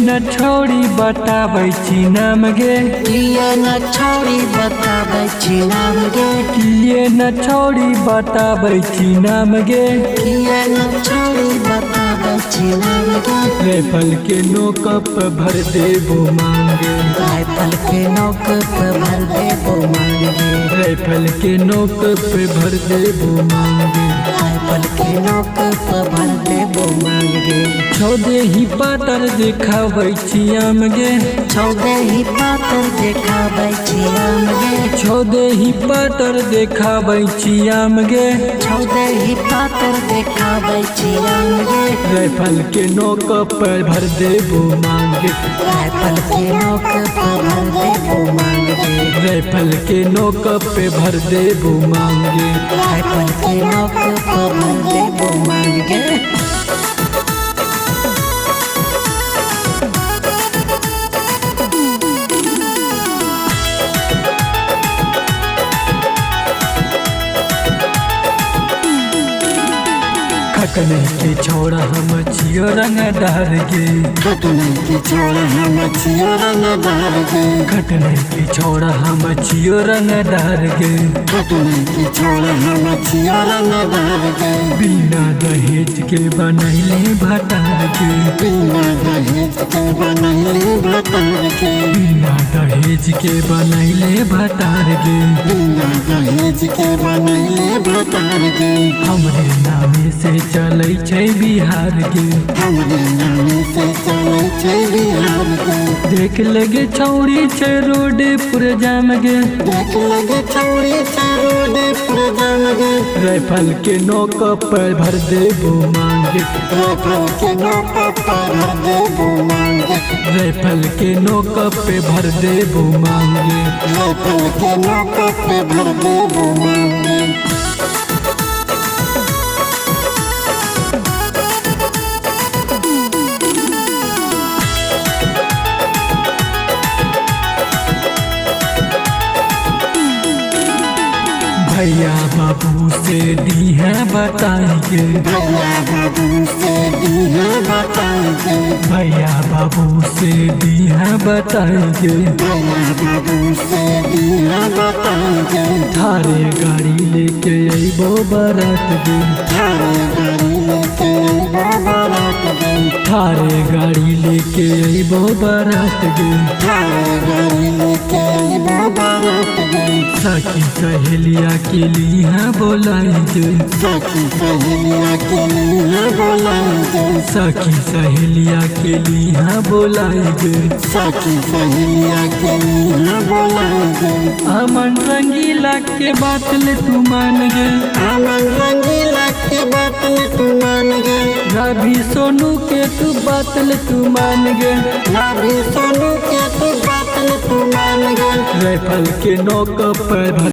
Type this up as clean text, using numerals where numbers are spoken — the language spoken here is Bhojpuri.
न छोड़ी बताबै छी नाम गे, किए न छोड़ी बताबै छी नाम गे, किए न छोड़ी बताबै छी नाम गे। किए न छोड़ी बताबै छी नाम गे, राइफल के नोक पे भर देबो मांगे, राइफल के नोक पे भर देबो मांगे, राइफल के नोक पे भर देबो मांगे। राइफल के नोक पे भर देबो मांगे। छौदे ही पातर देखाबै छी आम गे, छौदे ही पातर देखाबै छी आम गे, छौदे ही पातर देखाबै छी आम गे। छौदे ही पातर देखाबै छी आम गे, राइफल के नोक पर भर देबो मांगे, राइफल के नोक पे भर देबो मांगे, राइफल के नोक पे भर देबो मांगे। राइफल के नोक पे भर देबो मांगे। खटने के छोड़ा हम छियो रंगदार गे, खटने के छोड़ा हम छियो रंगदार गे, खटने के छोड़ा हम छियो रंगदार गे। खटने के छोड़ा हम छियो रंगदार गे, बिना दहेज के बनैले भटार गे, बिना दहेज के बनैले भतार गे, बिना दहेज के बनैले भटार गे। बिना दहेज के बनैले भतार गे, हमरे नामे से चलै छै बिहार गे, हमरे नामे से चलै छै बिहार गे, देख लगे छौड़ी छै रोड पुर जाम गे। देख लगे छौड़ी छै रोड पर जाम गे, राइफल के नोक पर भर देबो मांगे, राइफल के नोक पर भर देबो मांगे, राइफल के नोक पे भर देबो मांगे। राइफल के नोक पे भर देबो मांगे। भैया बाबू से दी है बताइए, भैया बाबू से दिया बताइए, भैया बाबू से दी है बताइए। भैया बाबू से दिया बताइए, थारे गाड़ी लेके अइबो बारात गे, थारे गाड़ी लेके अइबो बारात गे, थारे गाड़ी लेके अइबो बारात गे। थारे गाड़ी लेके अइबो बारात गे, सखी सहेलिया के लिए बोलाएंगे, सखी सहेलिया के लिए बोलाएंगे, सखी सहेलिया के लिए बोलाएंगे। सखी सहेलिया के लिए बोलाएंगे, अमन रंगीला के बात ले तू मान गे, अमन रंगीला के बात ले तू मान गे, रवि सोनू के तू बात ले तू मान गे। रवि सोनू के तू बात ले तू मान गे, राइफल के नोक पर